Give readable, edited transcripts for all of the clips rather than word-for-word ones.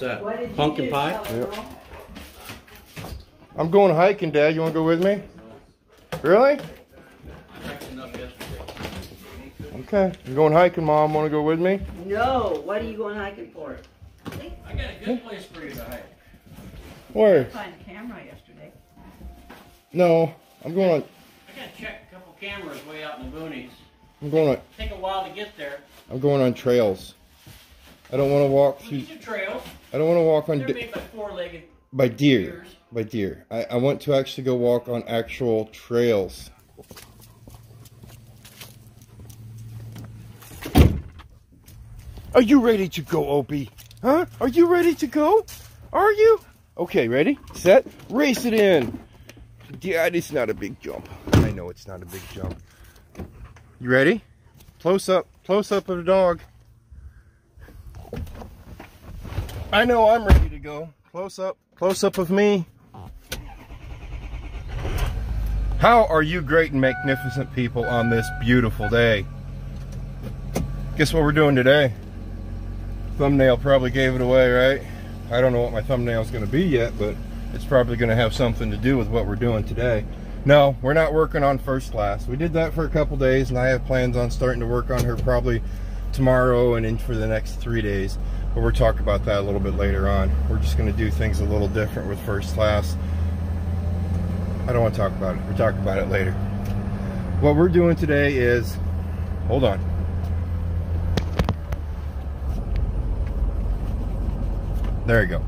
that? Pumpkin pie? Yep. I'm going hiking, Dad. You want to go with me? Really? Okay. I'm going hiking, Mom. Want to go with me? No. What are you going hiking for? I got a good place for you to hike. Where? I found a camera yesterday. No. I'm going on. I gotta check a couple cameras way out in the boonies. I'm going on. Take a while to get there. I'm going on trails. I don't want to walk through. These are trails. I don't want to walk on. They're made by four-legged By deer. deers. By deer. I want to actually go walk on actual trails. Are you ready to go, Opie? Huh? Are you ready to go? Are you? Okay, ready? Set? Race it in. Yeah, it's not a big jump. I know it's not a big jump. You ready? Close up of the dog. I know I'm ready to go. Close up of me. How are you great and magnificent people on this beautiful day? Guess what we're doing today? Thumbnail probably gave it away, right? I don't know what my thumbnail is going to be yet, but it's probably going to have something to do with what we're doing today. No, we're not working on first class. We did that for a couple days, and I have plans on starting to work on her probably tomorrow and in for the next 3 days. But we'll talk about that a little bit later on. We're just going to do things a little different with first class. I don't want to talk about it. We'll talk about it later. What we're doing today is, hold on. There you go.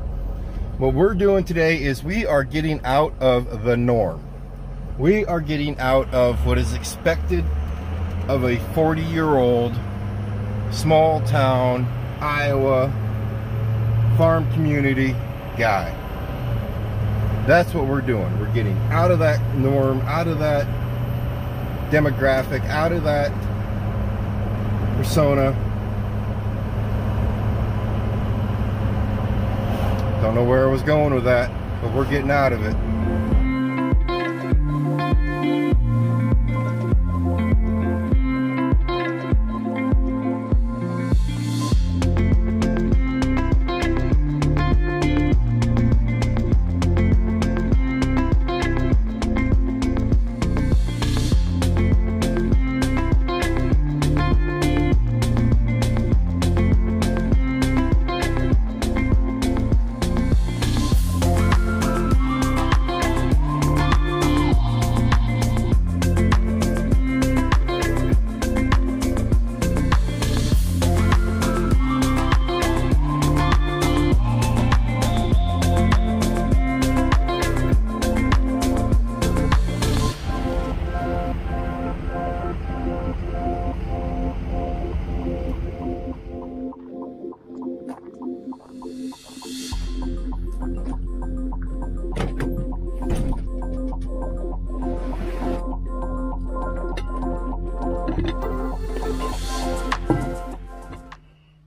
What we're doing today is we are getting out of the norm. We are getting out of what is expected of a 40-year-old small town Iowa farm community guy. That's what we're doing. We're getting out of that norm, out of that demographic, out of that persona. Don't know where I was going with that, but we're getting out of it.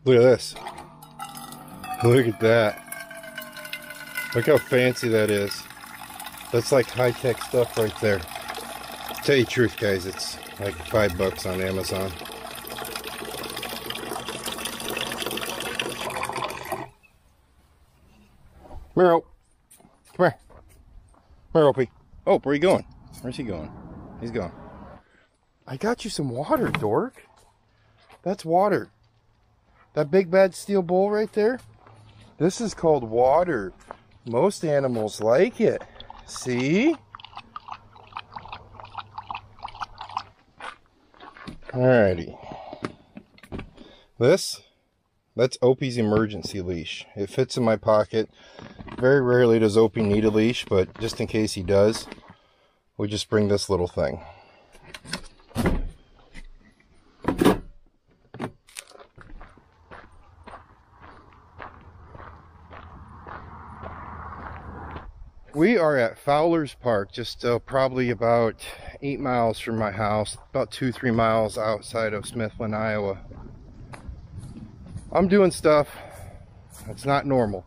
Look at this. Look at that. Look how fancy that is. That's like high-tech stuff right there. To tell you the truth, guys, it's like $5 on Amazon. Meryl. Come here. Come here, Opie. Oh, where are you going? Where's he going? He's gone. I got you some water, dork. That's water. That big bad steel bowl right there, this is called water. Most animals like it. See? Alrighty. That's Opie's emergency leash. It fits in my pocket. Very rarely does Opie need a leash, but just in case he does, we just bring this little thing. We are at Fowler's Park, just probably about 8 miles from my house, about 2-3 miles outside of Smithland, Iowa. I'm doing stuff that's not normal.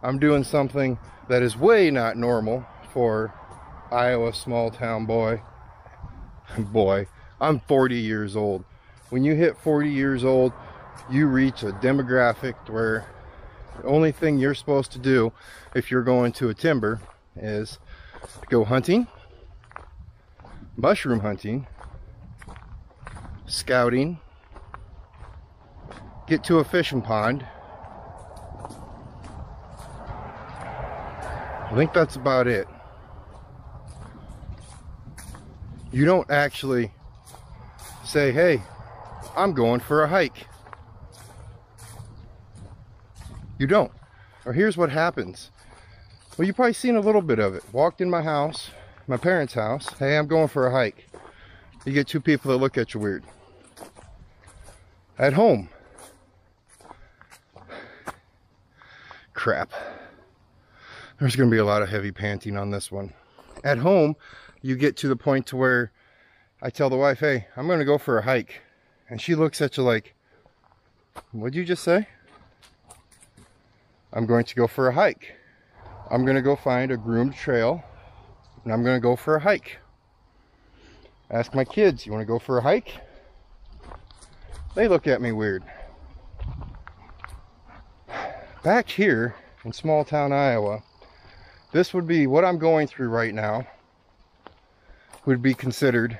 I'm doing something that is way not normal for Iowa small town boy. Boy, I'm 40 years old. When you hit 40 years old, you reach a demographic where The only thing you're supposed to do if you're going to a timber is go hunting, mushroom hunting, scouting, get to a fishing pond. I think that's about it. You don't actually say, hey, I'm going for a hike. You don't. Or here's what happens. Well, you've probably seen a little bit of it. Walked in my house, my parents' house. Hey, I'm going for a hike. You get two people that look at you weird. At home. Crap. There's going to be a lot of heavy panting on this one. At home, you get to the point to where I tell the wife, hey, I'm going to go for a hike. And she looks at you like, what'd you just say? I'm going to go for a hike. I'm going to go find a groomed trail and I'm going to go for a hike. Ask my kids, you want to go for a hike? They look at me weird. Back here in small town Iowa, this would be what I'm going through right now, would be considered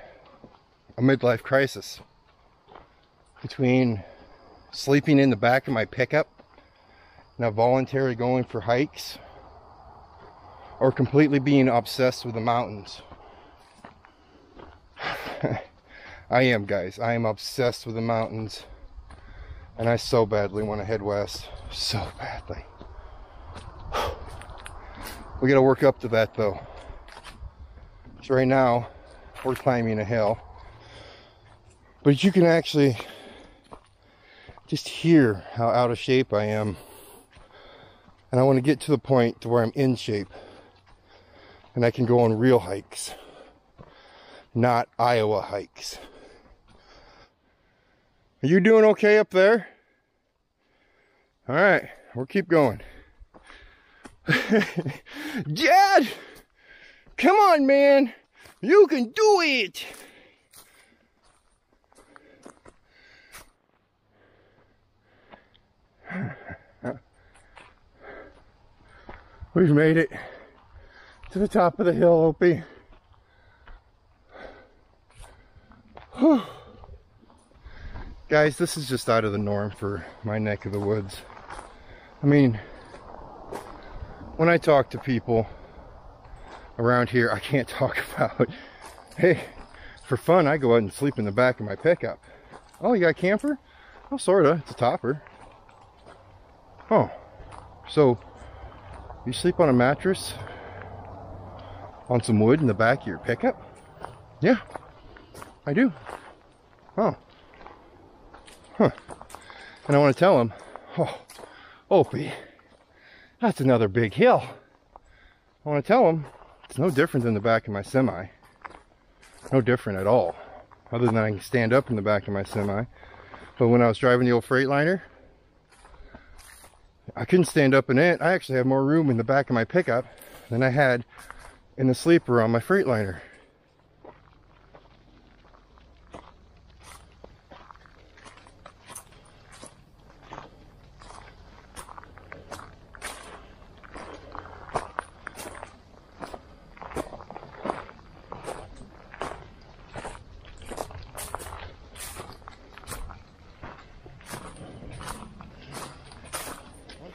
a midlife crisis. Between sleeping in the back of my pickup, now voluntarily going for hikes, or completely being obsessed with the mountains. I am, guys. I am obsessed with the mountains. And I so badly want to head west. So badly. We got to work up to that, though. So right now, we're climbing a hill. But you can actually just hear how out of shape I am. And I want to get to the point to where I'm in shape. And I can go on real hikes. Not Iowa hikes. Are you doing okay up there? Alright, we'll keep going. Dad! Come on, man! You can do it! We've made it to the top of the hill, Opie. Whew. Guys, this is just out of the norm for my neck of the woods. I mean, when I talk to people around here, I can't talk about, hey, for fun, I go out and sleep in the back of my pickup. Oh, you got a camper? Oh, sorta. It's a topper. Oh, so you sleep on a mattress on some wood in the back of your pickup? Yeah, I do. Oh. Huh. And I want to tell him, oh, Opie, that's another big hill. I want to tell him it's no different than the back of my semi. No different at all. Other than I can stand up in the back of my semi. But when I was driving the old Freightliner, I couldn't stand up in it. I actually had more room in the back of my pickup than I had in the sleeper on my Freightliner.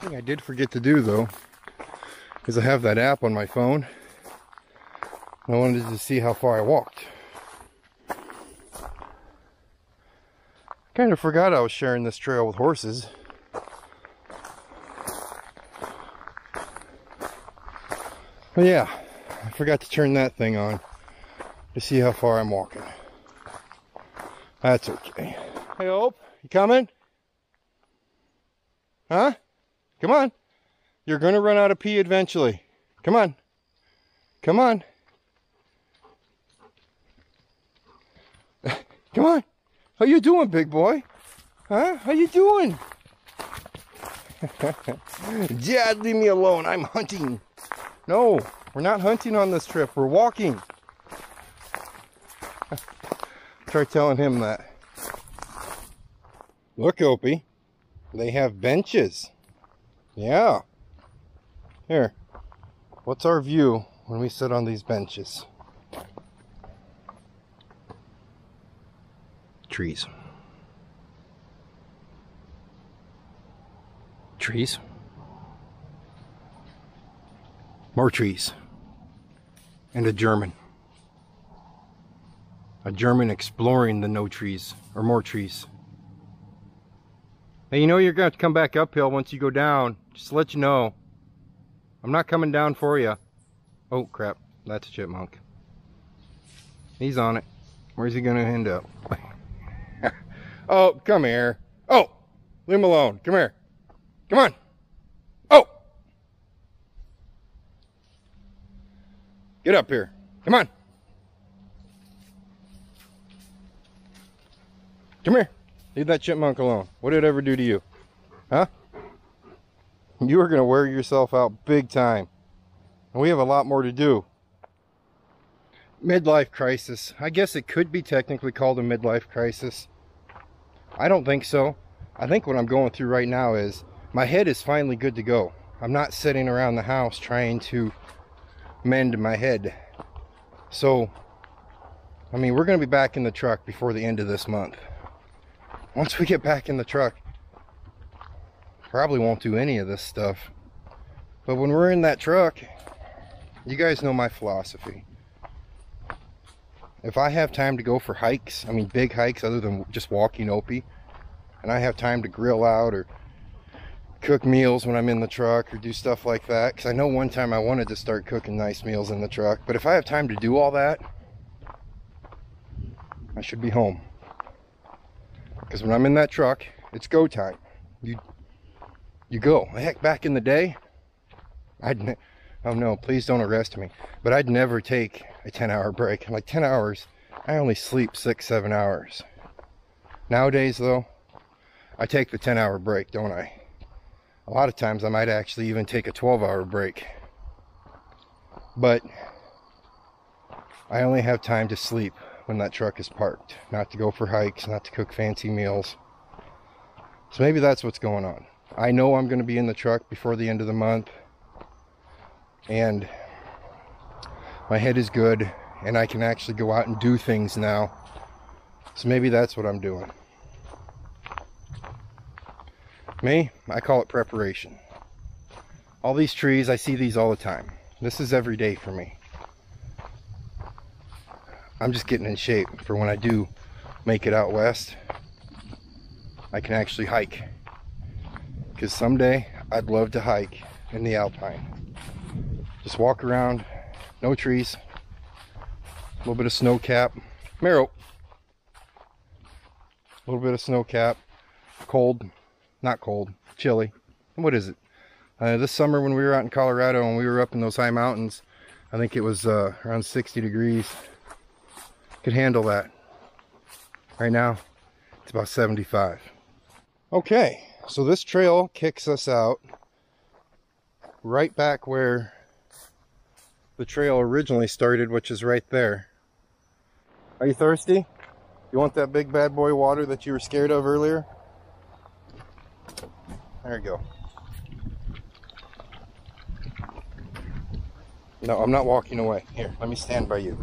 I did forget to do though is I have that app on my phone. I wanted to see how far I walked. Kind of forgot I was sharing this trail with horses. But yeah, I forgot to turn that thing on to see how far I'm walking. That's okay. Hey Hope, you coming? Huh? Come on. You're going to run out of pee eventually. Come on. Come on. Come on. How you doing, big boy? Huh? How you doing? Dad, leave me alone. I'm hunting. No, we're not hunting on this trip. We're walking. Try telling him that. Look, Opie. They have benches. Yeah. Here. What's our view when we sit on these benches? Trees. Trees. More trees. And a German. A German exploring the no trees, or more trees. Hey, you know you're going to have to come back uphill once you go down. Just to let you know. I'm not coming down for you. Oh, crap. That's a chipmunk. He's on it. Where's he going to end up? Oh, come here. Oh, leave him alone. Come here. Come on. Oh. Get up here. Come on. Come here. Leave that chipmunk alone. What did it ever do to you? Huh? You are going to wear yourself out big time. And we have a lot more to do. Midlife crisis. I guess it could be technically called a midlife crisis. I don't think so. I think what I'm going through right now is my head is finally good to go. I'm not sitting around the house trying to mend my head. So, I mean, we're going to be back in the truck before the end of this month. Once we get back in the truck, probably won't do any of this stuff. But when we're in that truck, you guys know my philosophy. If I have time to go for hikes, I mean big hikes other than just walking Opie, and I have time to grill out or cook meals when I'm in the truck or do stuff like that, because I know one time I wanted to start cooking nice meals in the truck, but if I have time to do all that, I should be home. Because when I'm in that truck, it's go time. You go. Heck, back in the day, oh no, please don't arrest me, but I'd never take a 10-hour break. Like 10 hours, I only sleep 6-7 hours. Nowadays though, I take the 10-hour break, don't I? A lot of times I might actually even take a 12-hour break. But I only have time to sleep when that truck is parked, not to go for hikes, not to cook fancy meals. So maybe that's what's going on. I know I'm going to be in the truck before the end of the month, and my head is good, and I can actually go out and do things now. So maybe that's what I'm doing. Me, I call it preparation. All these trees, I see these all the time. This is every day for me. I'm just getting in shape for when I do make it out west. I can actually hike. Because someday I'd love to hike in the Alpine. Just walk around, no trees, a little bit of snow cap. Mero. A little bit of snow cap. Cold. Not cold. Chilly. What is it? This summer when we were out in Colorado and we were up in those high mountains, I think it was around 60 degrees. Could handle that. Right now, it's about 75. Okay, so this trail kicks us out right back where the trail originally started, which is right there. Are you thirsty? You want that big bad boy water that you were scared of earlier? There you go. No, I'm not walking away. Here, let me stand by you.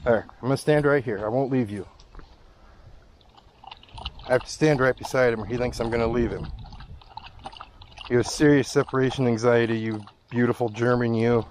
There, I'm going to stand right here. I won't leave you. I have to stand right beside him or he thinks I'm going to leave him. You have serious separation anxiety, you beautiful German, you.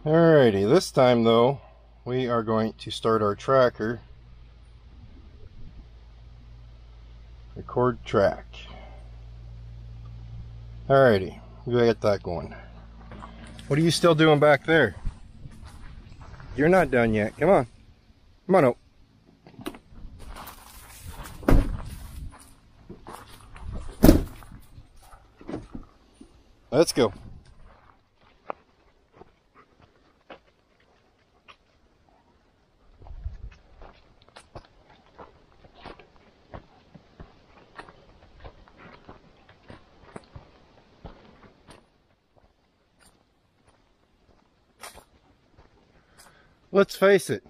Alrighty, this time though, we are going to start our tracker. Record track. Alrighty, We got that going. What are you still doing back there? You're not done yet. Come on. Come on, Ope. Let's go. Let's face it,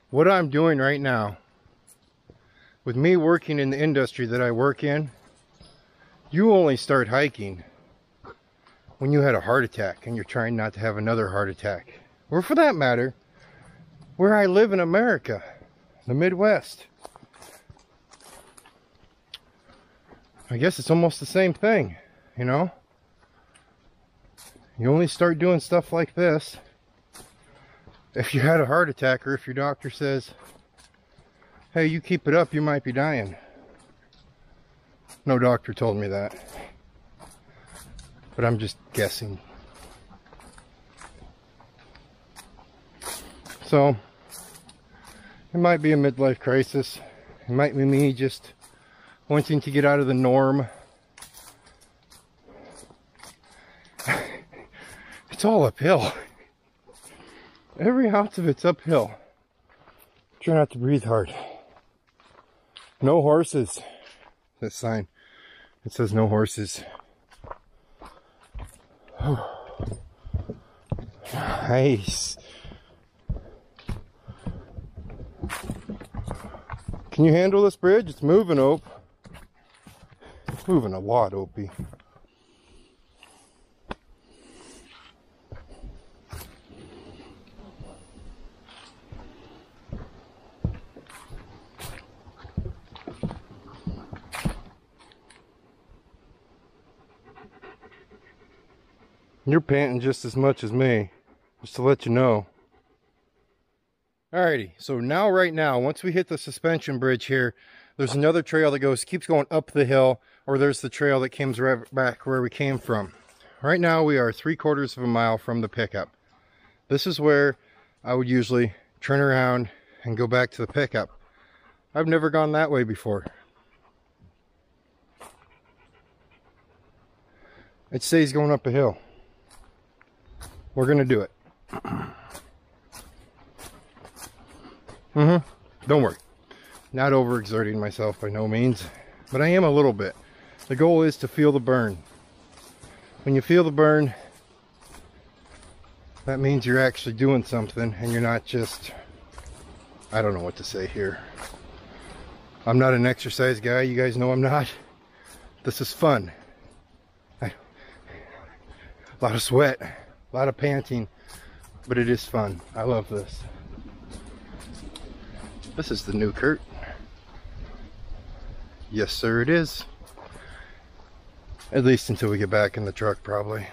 what I'm doing right now, with me working in the industry that I work in, you only start hiking when you had a heart attack and you're trying not to have another heart attack. Or for that matter, where I live in America, the Midwest. I guess it's almost the same thing, you know? You only start doing stuff like this if you had a heart attack, or if your doctor says, hey, you keep it up, you might be dying. No doctor told me that, but I'm just guessing. So, it might be a midlife crisis. It might be me just wanting to get out of the norm. It's all uphill. Every ounce of it's uphill. Try not to breathe hard. No horses. That sign. It says no horses. Nice. Can you handle this bridge? It's moving, Ope. It's moving a lot, Opie. You're panting just as much as me, just to let you know. Alrighty, so now right now, once we hit the suspension bridge here, there's another trail that keeps going up the hill, or there's the trail that comes right back where we came from. Right now we are 3/4 of a mile from the pickup. This is where I would usually turn around and go back to the pickup. I've never gone that way before. It says going up a hill. We're gonna do it. Don't worry. Not overexerting myself by no means, but I am a little bit. The goal is to feel the burn. When you feel the burn, that means you're actually doing something and you're not just, I don't know what to say here. I'm not an exercise guy. You guys know I'm not. This is fun. A lot of sweat. A lot of panting, but it is fun. I love this. This is the new Kurt. Yes, sir, it is. At least until we get back in the truck, probably.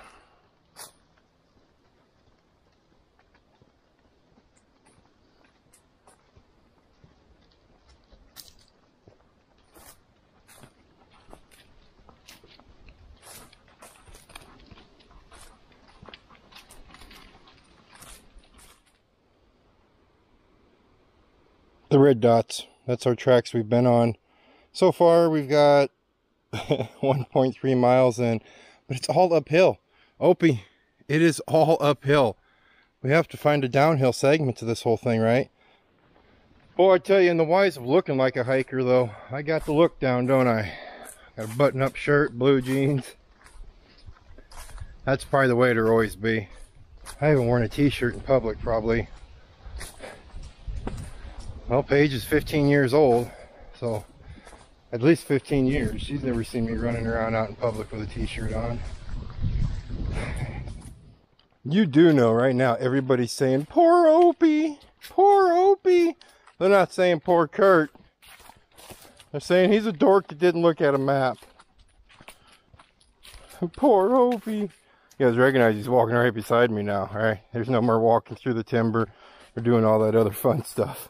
The red dots, that's our tracks we've been on. So far we've got 1.3 miles in, but it's all uphill. Opie, it is all uphill. We have to find a downhill segment to this whole thing, right? Boy, I tell you, in the wise of looking like a hiker though, I got the look down, don't I? Got a button-up shirt, blue jeans. That's probably the way it'll always be. I haven't worn a t-shirt in public probably. Well, Paige is 15 years old, so at least 15 years. She's never seen me running around out in public with a t-shirt on. You do know right now everybody's saying, poor Opie, poor Opie. They're not saying poor Kurt. They're saying he's a dork that didn't look at a map. Poor Opie. You guys recognize he's walking right beside me now, right? There's no more walking through the timber or doing all that other fun stuff.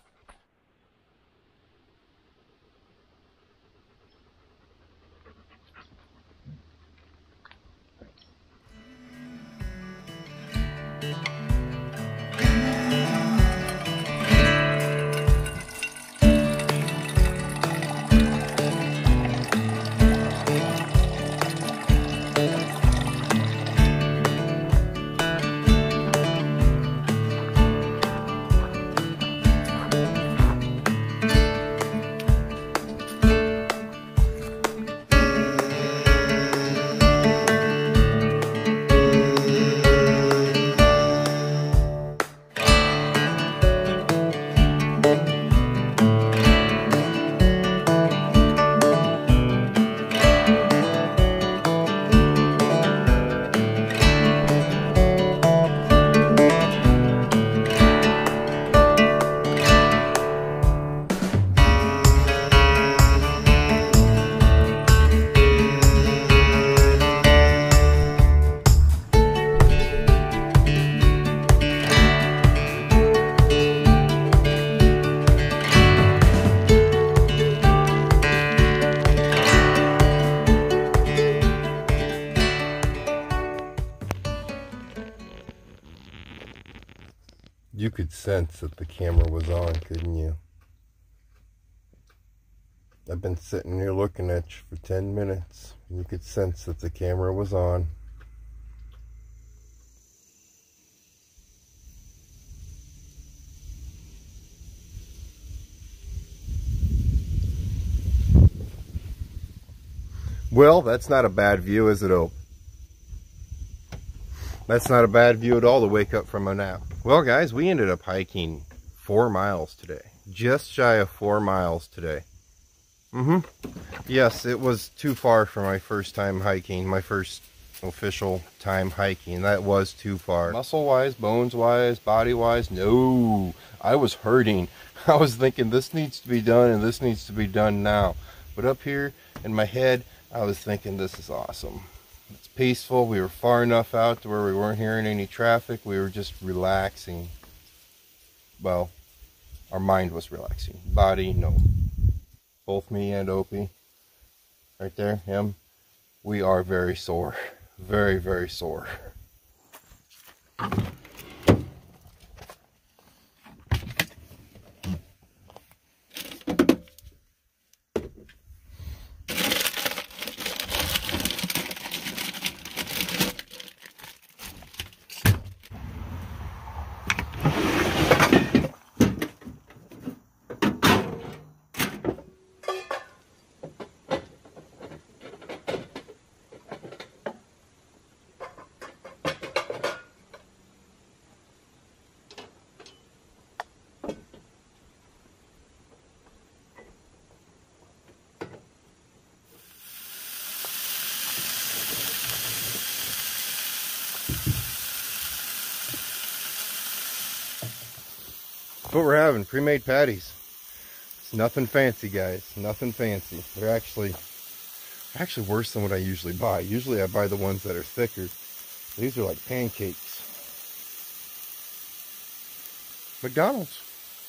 You could sense that the camera was on, couldn't you? I've been sitting here looking at you for 10 minutes. And you could sense that the camera was on. Well, that's not a bad view, is it, Ope? That's not a bad view at all to wake up from a nap. Well, guys, we ended up hiking 4 miles today. Just shy of 4 miles today. Yes, it was too far for my first time hiking, my first official time hiking. That was too far. Muscle-wise, bones-wise, body-wise, no. I was hurting. I was thinking this needs to be done and this needs to be done now. But up here in my head, I was thinking this is awesome. It's peaceful. We were far enough out to where we weren't hearing any traffic. We were just relaxing. Well, our mind was relaxing. Body, no. Both me and Opie, right there, him, we are very sore. Very, very sore. What we're having, pre-made patties. It's nothing fancy, guys, nothing fancy. They're actually worse than what I usually buy. Usually I buy the ones that are thicker. These are like pancakes. McDonald's,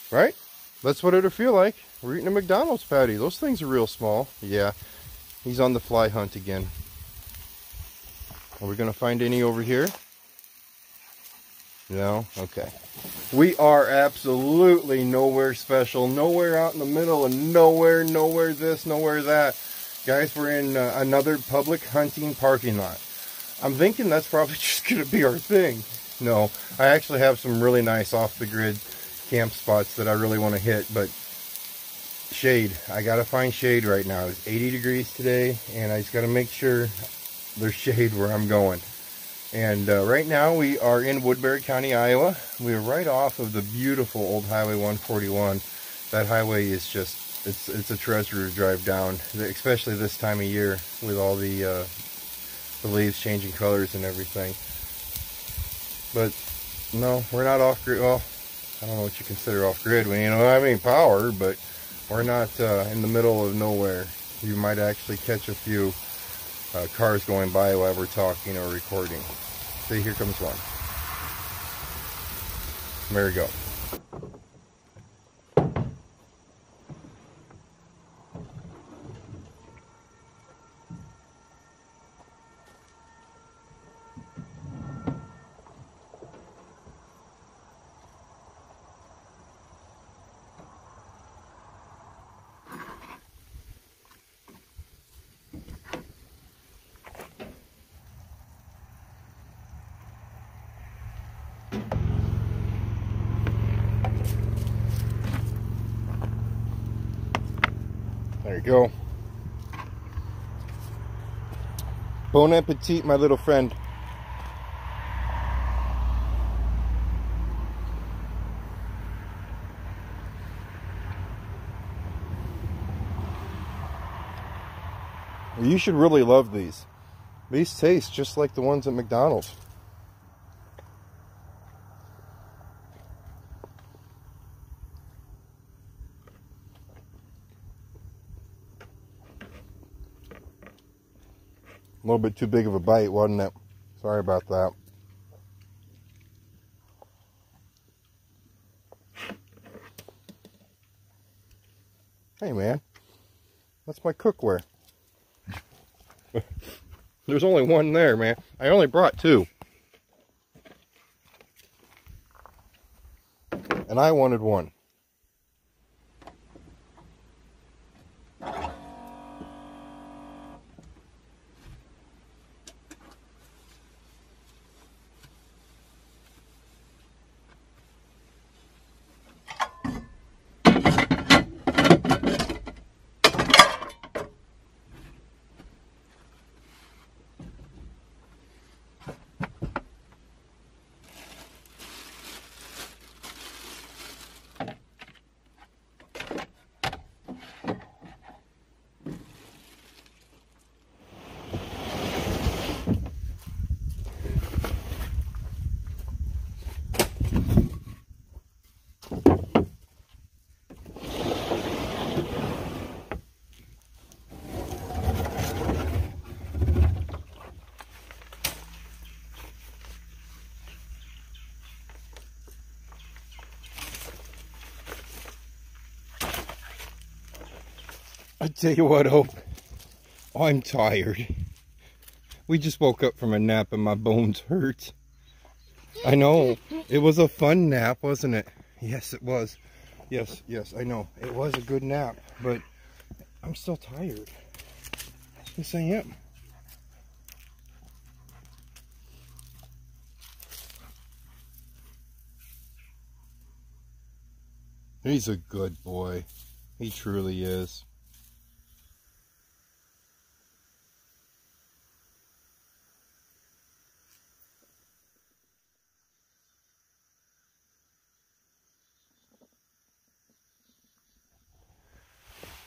right? That's what it'll feel like. We're eating a McDonald's patty. Those things are real small. Yeah, he's on the fly hunt again. Are we gonna find any over here? No? Okay. We are absolutely nowhere special, nowhere out in the middle, and nowhere this, nowhere that. Guys, we're in another public hunting parking lot. I'm thinking that's probably just going to be our thing. No, I actually have some really nice off-the-grid camp spots that I really want to hit, but shade. I got to find shade right now. It's 80 degrees today, and I just got to make sure there's shade where I'm going. And right now we are in Woodbury County, Iowa. We are right off of the beautiful old Highway 141. That highway is just, it's a treasure to drive down, especially this time of year with all the leaves changing colors and everything. But no, we're not off grid. Well, I don't know what you consider off grid. We don't have any power, but we're not in the middle of nowhere. You might actually catch a few cars going by while we're talking or recording. See, here comes one. There we go. There you go. Bon appetit, my little friend. You should really love these. These taste just like the ones at McDonald's. A little bit too big of a bite, wasn't it? Sorry about that. Hey man, that's my cookware. There's only one there, man. I only brought two. And I wanted one. I tell you what, Hope, I'm tired. We just woke up from a nap and my bones hurt. I know. It was a fun nap, wasn't it? Yes, it was. Yes, I know. It was a good nap, but I'm still tired. Yes, I am. He's a good boy. He truly is.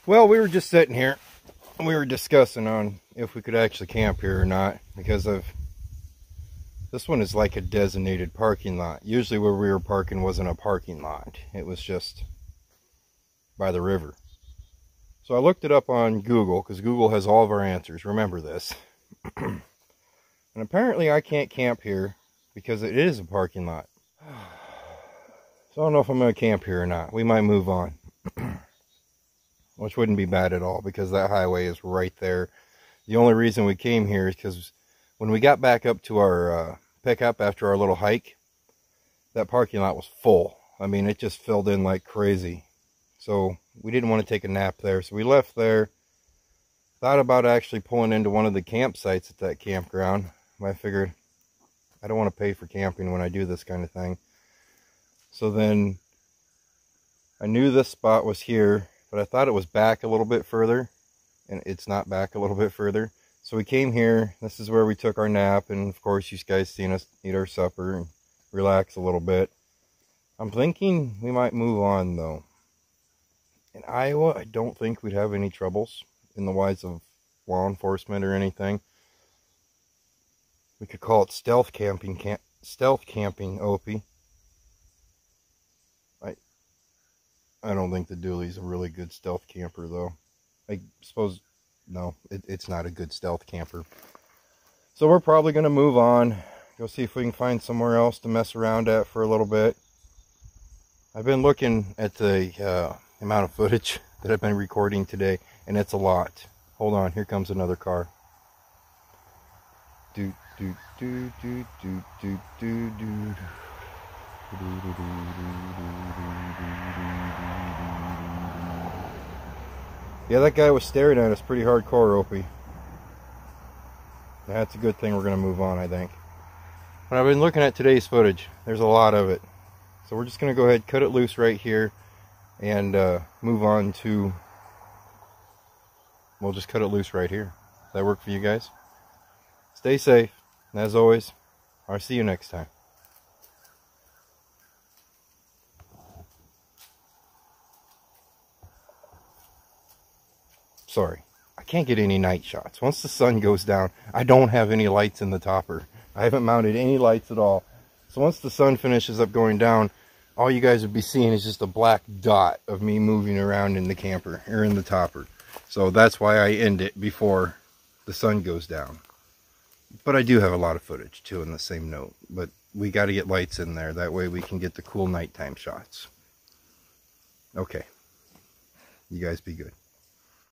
Well, we were just sitting here and we were discussing on if we could actually camp here or not, because of this one is like a designated parking lot. Usually where we were parking wasn't a parking lot. It was just by the river. So I looked it up on Google, because Google has all of our answers. Remember this. And apparently I can't camp here because it is a parking lot. So I don't know if I'm going to camp here or not. We might move on. Which wouldn't be bad at all, because that highway is right there. The only reason we came here is because when we got back up to our pickup after our little hike, that parking lot was full. I mean, it just filled in like crazy. So we didn't want to take a nap there. So we left there. Thought about actually pulling into one of the campsites at that campground. I figured I don't want to pay for camping when I do this kind of thing. So then I knew this spot was here, but I thought it was back a little bit further, and it's not back a little bit further. So we came here. This is where we took our nap, and of course you guys seen us eat our supper and relax a little bit. I'm thinking we might move on though. In Iowa, I don't think we'd have any troubles in the wise of law enforcement or anything. We could call it stealth camping, Opie. I don't think the Dooley's a really good stealth camper, though. I suppose, no, it's not a good stealth camper. So we're probably going to move on. Go see if we can find somewhere else to mess around at for a little bit. I've been looking at the amount of footage that I've been recording today, and it's a lot. Hold on, here comes another car. Do, do, do, do, do, do, do, do. Yeah, that guy was staring at us pretty hardcore, Opie. That's a good thing. We're going to move on, I think. When I've been looking at today's footage, there's a lot of it. So we're just going to go ahead, cut it loose right here, and move on to... We'll just cut it loose right here. Does that work for you guys? Stay safe. And as always, I'll see you next time. Sorry, I can't get any night shots. Once the sun goes down, I don't have any lights in the topper. I haven't mounted any lights at all. So once the sun finishes up going down, all you guys would be seeing is just a black dot of me moving around in the camper, or in the topper. So that's why I end it before the sun goes down. But I do have a lot of footage too in the same note. But we got to get lights in there. That way we can get the cool nighttime shots. Okay. You guys be good.